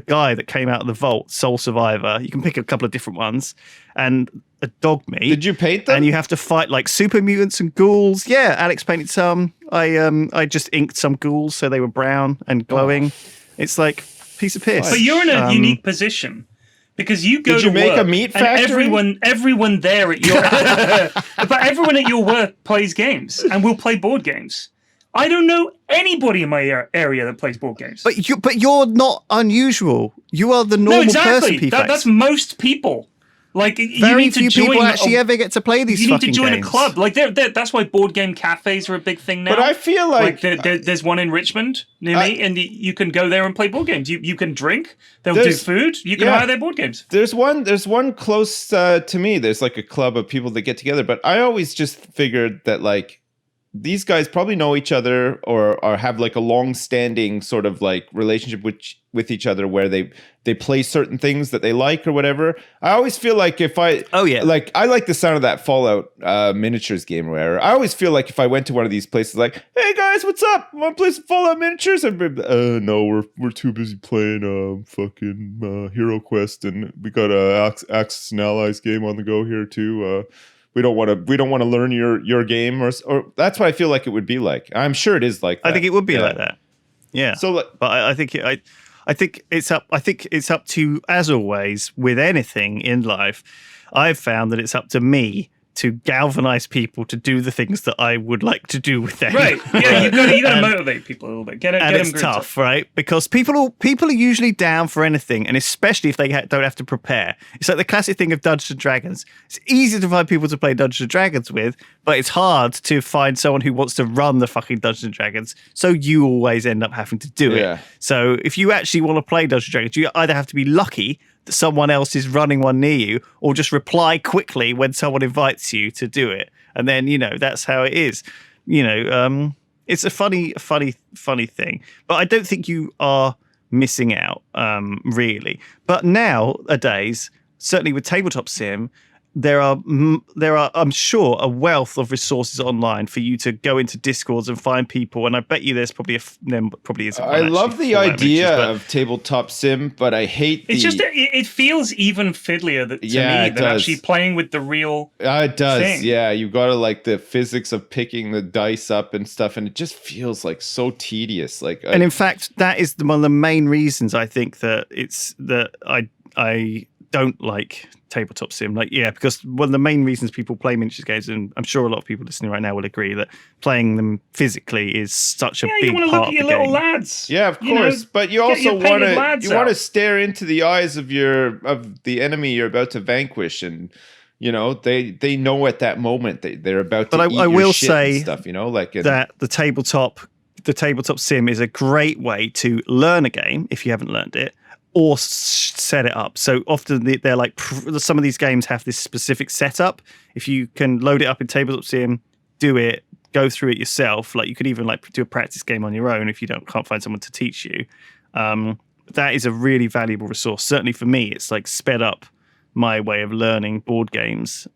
guy that came out of the vault, Sole Survivor. You can pick a couple of different ones, and a dog meat. Did you paint them? And you have to fight like super mutants and ghouls. Yeah, Alex painted some. I just inked some ghouls so they were brown and glowing. It's like a piece of piss. But you're in a unique position. Because you go Did you to make work a meat factory? And everyone there at your but everyone at your work plays games and will play board games. I don't know anybody in my area that plays board games. But you're not unusual. You are the normal person. That's most people. Like very few people actually ever get to play these. You need to games. join a club. Like that's why board game cafes are a big thing now. But I feel like there's one in Richmond near me, and you can go there and play board games. You can drink. They'll do food. You can hire their board games. There's one close to me. There's like a club of people that get together. But I always just figured that like these guys probably know each other or have like a long-standing sort of like relationship with each other where they play certain things that they like or whatever. I always feel like if I like I like the sound of that Fallout miniatures game or whatever. I always feel like if I went to one of these places like, hey guys, what's up? Want to play some Fallout miniatures? I'd be, no, we're too busy playing fucking Hero Quest, and we got a Axis and Allies game on the go here too. We don't want to learn your game or that's what I feel like it would be like. I'm sure it is like that. I think it would be like that. Yeah. So, but I think it's up to, as always with anything in life, I've found that it's up to me to galvanize people to do the things that I would like to do with them. Right. Yeah, you got to motivate people a little bit. Get and it's tough, right? Because people are usually down for anything, and especially if they don't have to prepare. It's like the classic thing of Dungeons and Dragons. It's easy to find people to play Dungeons and Dragons with, but it's hard to find someone who wants to run the fucking Dungeons and Dragons. So you always end up having to do it. So if you actually want to play Dungeons and Dragons, you either have to be lucky that someone else is running one near you, or just reply quickly when someone invites you to do it. And then, that's how it is. It's a funny thing. But I don't think you are missing out, really. But nowadays, certainly with Tabletop Sim, there are, I'm sure, a wealth of resources online for you to go into Discords and find people. And I bet you there probably isn't. I love the idea of tabletop sim, but I hate it's just it feels even fiddlier to me than actually playing with the real. It does. Thing. Yeah, you've got to like the physics of picking the dice up and stuff, and it just feels like so tedious. And in fact, that is one of the main reasons I think that I don't like tabletop sim. Because one of the main reasons people play miniatures games, and I'm sure a lot of people listening right now will agree, that playing them physically is such a big part of the game. You want to look at your little lads. Yeah, of course. But you also want to stare into the eyes of the enemy you're about to vanquish, and they know at that moment they're about to eat your shit and stuff. That the tabletop sim is a great way to learn a game if you haven't learned it, or set it up. So often they're like, some of these games have this specific setup. If you can load it up in tabletop sim, do it, go through it yourself. Like you could even do a practice game on your own if you can't find someone to teach you. That is a really valuable resource. Certainly for me, it's like sped up my way of learning board games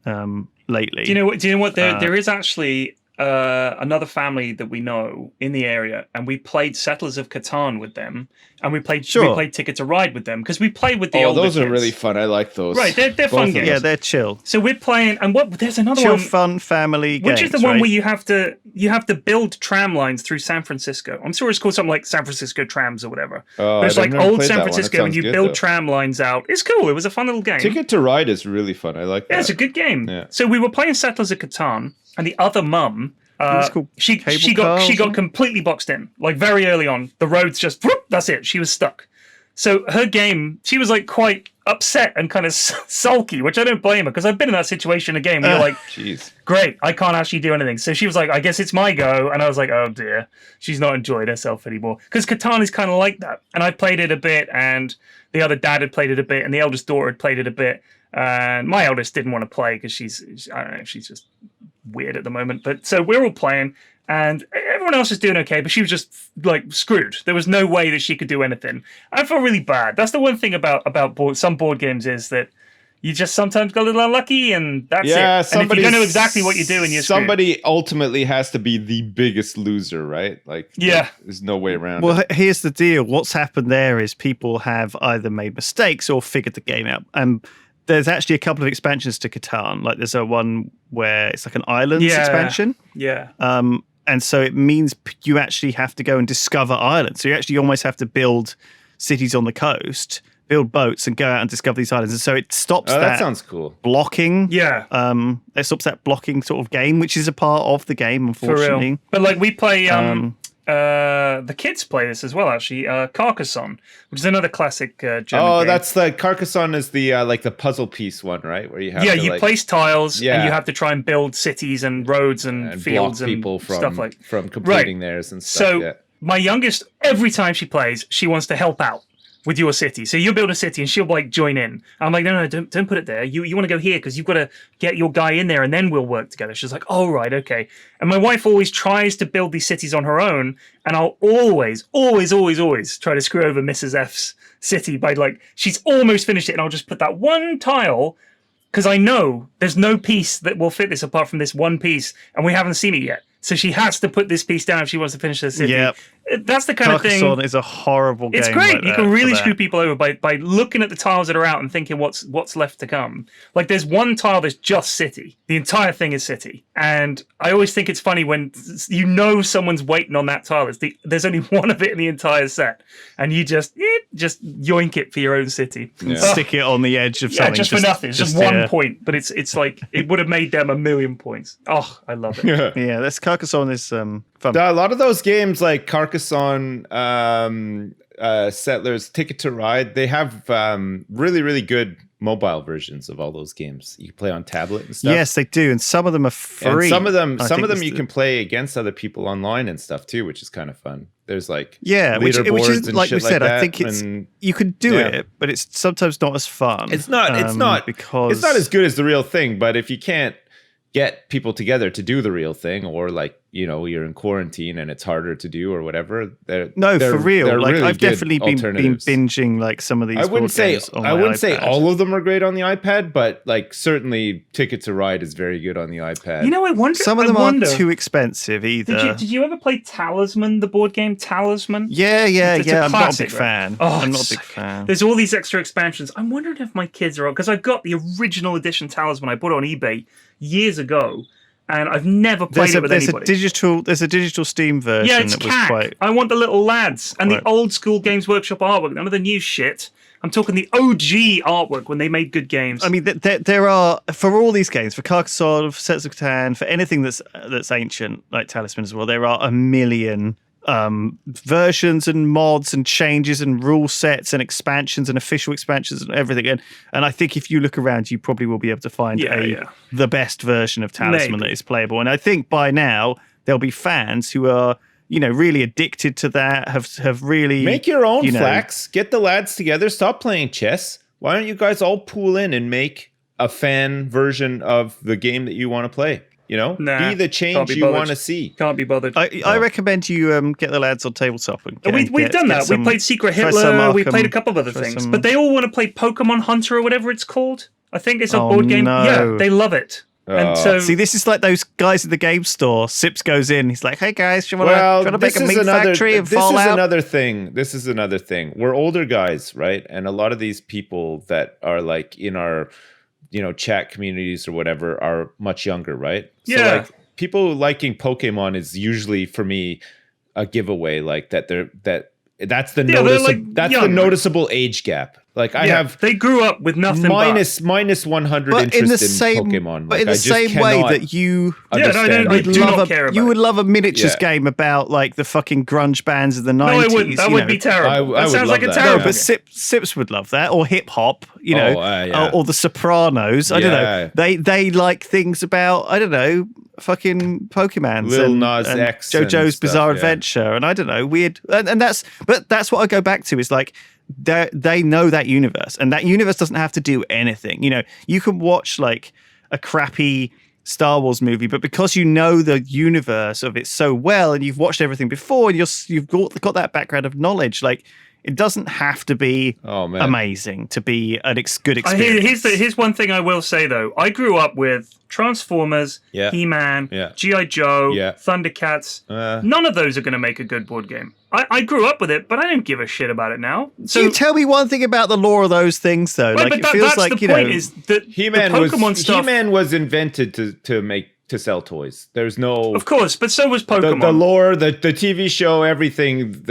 lately. Do you know what? There is actually another family that we know in the area, and we played Settlers of Catan with them, and we played Ticket to Ride with them, because we played with the older those kids. Are really fun. I like those. Right, they're fun games. Yeah, they're chill. So we're playing, and there's another chill, one, fun family which games, is the one where you have to build tram lines through San Francisco. I'm sure it's called something like San Francisco Trams or whatever. Oh, but it's like old San Francisco, and you build tram lines out. It's cool. It was a fun little game. Ticket to Ride is really fun. I like that. Yeah, it's a good game. Yeah. So we were playing Settlers of Catan, and the other mum, she got completely boxed in, like very early on. The roads just that's it. She was stuck. So her game, she was like quite upset and kind of sulky, which I don't blame her, because I've been in that situation again where you're like, jeez, great, I can't actually do anything. So she was like, I guess it's my go, and I was like, oh dear, she's not enjoyed herself anymore, because Catan is kind of like that. And I played it a bit, and the other dad had played it a bit, and the eldest daughter had played it a bit, and my eldest didn't want to play because she's I don't know, she's just weird at the moment. But so we're all playing, and everyone else is doing okay, but she was just like screwed. There was no way that she could do anything. I felt really bad. That's the one thing about some board games, is that you just sometimes get a little unlucky, and that's it. And if you don't know exactly what you're doing, you're somebody screwed. Ultimately has to be the biggest loser, right? Like, yeah, there's no way around it. Well, here's the deal. What's happened there is people have either made mistakes or figured the game out. There's actually a couple of expansions to Catan. Like there's one where it's like an islands expansion. Yeah. And so it means you actually have to go and discover islands. So you actually almost have to build cities on the coast, build boats, and go out and discover these islands. And so it stops that sounds cool. Blocking. Yeah. It stops that blocking sort of game, which is a part of the game, unfortunately. For real. But like we play the kids play this as well, actually. Carcassonne, which is another classic German game. That's the Carcassonne is the like the puzzle piece one, right? Where you have you place tiles and you have to try and build cities and roads and fields and people stuff like from completing theirs and stuff. So my youngest, every time she plays, she wants to help out with your city. So you build a city and she'll like join in. I'm like, no, don't put it there. You want to go here because you've got to get your guy in there and then we'll work together. She's like, oh, right, okay. And my wife always tries to build these cities on her own, and I'll always try to screw over Mrs. F's city by like, she's almost finished it and I'll just put that one tile, because I know there's no piece that will fit this apart from this one piece, and we haven't seen it yet. So she has to put this piece down if she wants to finish the city. Yeah. That's the kind of thing. Carcassonne is a horrible game. It's great. Like you can really screw people over by looking at the tiles that are out and thinking what's left to come. Like there's one tile that's just city. The entire thing is city. And I always think it's funny when someone's waiting on that tile. There's only one of it in the entire set. And you just yoink it for your own city. Yeah. Stick it on the edge of something. Just for nothing. It's just 1 point. But it's like, it would have made them 1,000,000 points. Oh, I love it. Yeah, this Carcassonne is fun. A lot of those games like Carcassonne, Settlers, Ticket to Ride, they have really, really good mobile versions of all those games. You can play on tablet and stuff. Yes, they do, and some of them are free. And some of them you can play against other people online and stuff too, which is kind of fun. There's like which is and like we said. like I think you could do it, but it's sometimes not as fun. It's not as good as the real thing. But if you can't get people together to do the real thing, or like, you know, you're in quarantine and it's harder to do or whatever. For real. Like, really I've definitely been alternatives. binging like some of these. I wouldn't say iPad. all of them are great on the iPad, but like certainly Ticket to Ride is very good on the iPad. You know, I wonder. Some of them aren't too expensive either. Did you ever play Talisman, the board game Talisman? Yeah. I'm not a big right? fan. Oh, I'm not a big fan. There's all these extra expansions. I'm wondering if my kids are, because I've got the original edition Talisman. I bought it on eBay years ago, and I've never played it with anybody. There's a digital Steam version. Yeah, it's that was CAC. quite. I want the little lads and the old school Games Workshop artwork. None of the new shit. I'm talking the OG artwork when they made good games. I mean, there are, for all these games, for Carcassonne, for Sets of Catan, for anything that's ancient, like Talisman as well, there are a million versions and mods and changes and rule sets and expansions and official expansions and everything. And I think if you look around, you probably will be able to find the best version of Talisman that is playable. And I think by now there'll be fans who are, you know, really addicted to that, have really... Make your own, Flax. Get the lads together. Stop playing chess. Why don't you guys all pool in and make a fan version of the game that you want to play? You know, be the change you want to see. Can't be bothered. I recommend you get the lads on tabletop. And we've done that. We played Secret Hitler. We played a couple of other things. But they all want to play Pokemon Hunter or whatever it's called. I think it's a board game. No. Yeah, they love it. And so, see, this is like those guys at the game store. Sips goes in. He's like, "Hey guys, do you want to make a meat factory and Fallout?" This is another thing. We're older guys, right? And a lot of these people that are like in our, you know, chat communities or whatever are much younger, right? Yeah. So like people liking Pokemon is usually for me a giveaway, like that's the the noticeable age gap. Like they grew up with nothing minus 100 interest in Pokemon. But in the same way that you would love a miniatures game about like the fucking grunge bands of the 90s. No, I wouldn't. That would be terrible. That sounds like a terrible. No, but Sips would love that, or hip hop, you know, or the Sopranos. I don't know. They like things about, I don't know, fucking Pokemon, Lil Nas X, JoJo's Bizarre Adventure, and I don't know, weird. And that's what I go back to is like, they know that universe, and that universe doesn't have to do anything. You know, you can watch like a crappy Star Wars movie, but because you know the universe of it so well, and you've watched everything before, and you've got that background of knowledge, like it doesn't have to be amazing to be a good experience. Here's one thing I will say though. I grew up with Transformers, He-Man, G.I. Joe, Thundercats. None of those are going to make a good board game. I grew up with it, but I don't give a shit about it now. So you tell me one thing about the lore of those things, though. Right, like but it feels that's like the point is that He-Man was invented to sell toys. There's no, of course, but so was Pokemon. The lore, the TV show, everything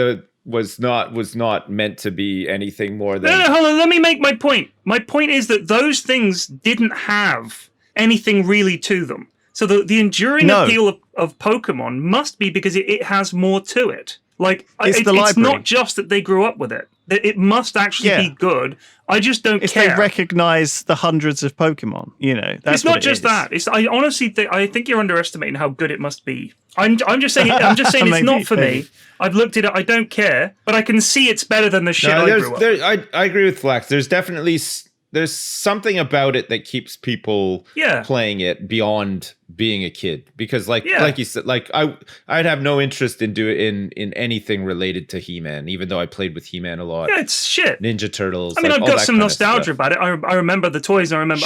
was not meant to be anything more than. No, hold on. Let me make my point. My point is that those things didn't have anything really to them. So the enduring appeal of Pokemon must be because it has more to it. Like it's not just that they grew up with it. It must actually be good. I just don't care. They recognize the hundreds of Pokemon. You know, that's it's not just that. I honestly think you're underestimating how good it must be. I'm just saying. It's not for me. I've looked at it. I don't care, but I can see it's better than the shit I grew up with. I agree with Flax. There's something about it that keeps people playing it beyond being a kid, because like you said, like I'd have no interest in anything related to He-Man, even though I played with He-Man a lot. Yeah, it's shit. Ninja Turtles. I mean, I've got some nostalgia about it. I remember the toys. I remember,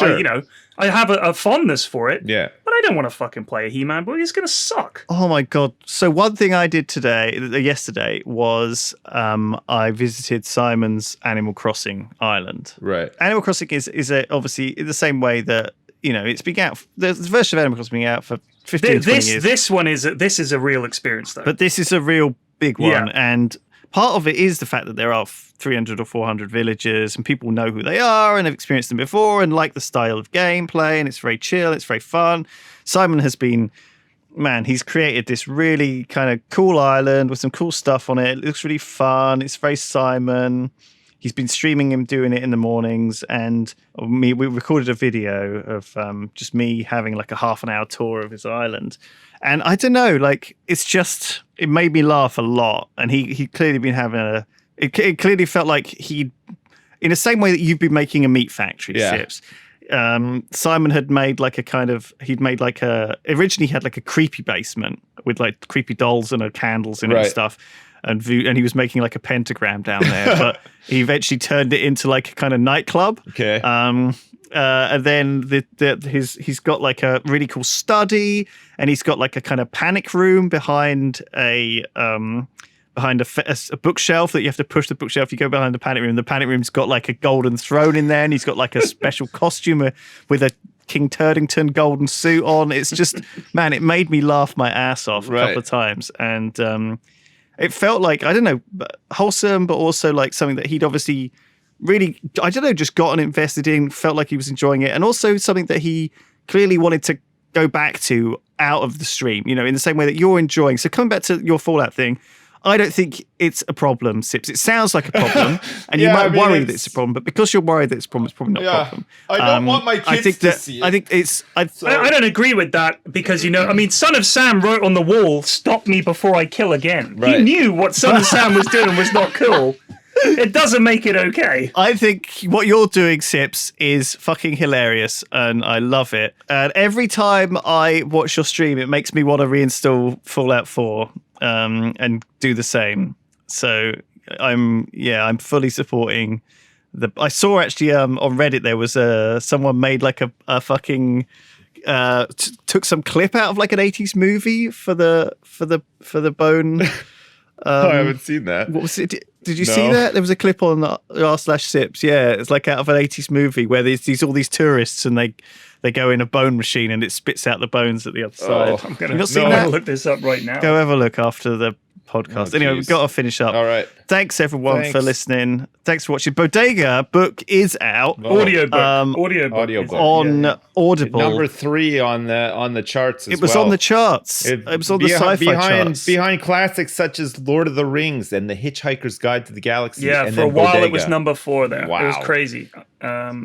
I have a fondness for it. Yeah. But I don't want to fucking play a He-Man boy. It's gonna suck. Oh my god! So one thing I did yesterday was I visited Simon's Animal Crossing island. Right. Animal Crossing is obviously in the same way that, you know, it's been out. The version of Animal Crossing been out for 15, 20 years. This is a real experience though. But this is a real big one, and part of it is the fact that there are 300 or 400 villagers, and people know who they are and have experienced them before and like the style of gameplay, and it's very chill, it's very fun. Simon has been, he's created this really kind of cool island with some cool stuff on it. It looks really fun. It's very Simon. He's been streaming him doing it in the mornings, and we recorded a video of just me having like a half an hour tour of his island. And I don't know, like it made me laugh a lot. And he clearly been having it clearly felt like in the same way that you've been making a meat factory, Sips. Simon had made like originally had like a creepy basement with like creepy dolls and candles in it and stuff. And he was making like a pentagram down there, but he eventually turned it into like a kind of nightclub. Okay. And then he's got like a really cool study, and he's got like a kind of panic room behind a bookshelf that you have to push the bookshelf. You go behind the panic room. The panic room's got like a golden throne in there, and he's got like a special costume with a King Turdington golden suit on. It's just, man, it made me laugh my ass off a couple of times, and it felt like, I don't know, wholesome, but also like something that he'd obviously really, I don't know, just gotten invested in, felt like he was enjoying it, and also something that he clearly wanted to go back to out of the stream, you know, in the same way that you're enjoying. So coming back to your Fallout thing, I don't think it's a problem, Sips. It sounds like a problem, and you might worry that it's a problem, but because you're worried that it's a problem, it's probably not a problem. I don't want my kids to see it. I think it's... I don't agree with that, because, you know, I mean, Son of Sam wrote on the wall, "Stop me before I kill again." Right. He knew what Son of Sam was doing was not cool. It doesn't make it okay. I think what you're doing, Sips, is fucking hilarious, and I love it. And every time I watch your stream, it makes me want to reinstall Fallout 4 and do the same. So I'm fully supporting the. I saw actually on Reddit there was someone made like a fucking took some clip out of like an 80s movie for the bone. I haven't seen that. What was it? Did you see that? There was a clip on r/Sips. Yeah, it's like out of an 80s movie where there's all these tourists and they go in a bone machine and it spits out the bones at the other side. I'm gonna look this up right now. Go have a look after the podcast. Anyway, we've got to finish up. All right. Thanks everyone for listening. Thanks for watching. Bodega book is out. Audiobook on Audible. Number 3 on the charts. It was on the charts. It was on the sci-fi charts. Behind classics such as Lord of the Rings and The Hitchhiker's Guide to the Galaxy. Yeah, and for a while Bodega. it was number 4 there. Wow. It was crazy.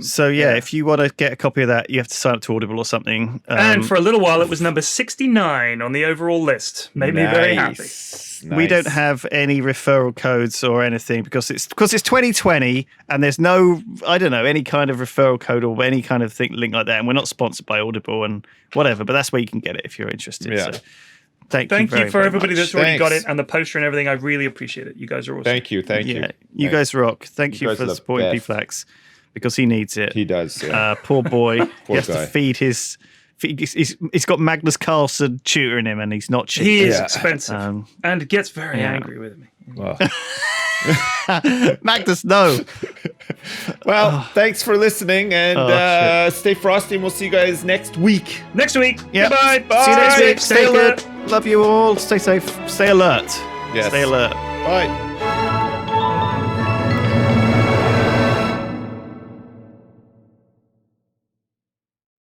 So if you want to get a copy of that, you have to sign up to Audible or something. And for a little while, it was number 69 on the overall list. Made me very happy. Nice. We don't have any referral codes or anything because it's 2020 and there's no, I don't know, any kind of referral code or any kind of link like that. And we're not sponsored by Audible and whatever, but that's where you can get it if you're interested. Yeah. So thank you for everybody much. that's already got it and the poster and everything. I really appreciate it. You guys are awesome. Thank you. You guys rock. Thank you for supporting P-Flax because he needs it. He does. Yeah. Poor boy. He has guy. to feed his. He's got Magnus Carlsen tutoring him, and he's not cheap. He is expensive, and gets very angry with me. Well. Magnus, no. Well, thanks for listening, and stay frosty, and we'll see you guys next week. Yeah. Goodbye. See you next week. Stay alert. Love you all. Stay safe. Stay alert. Yes. Stay alert. Bye.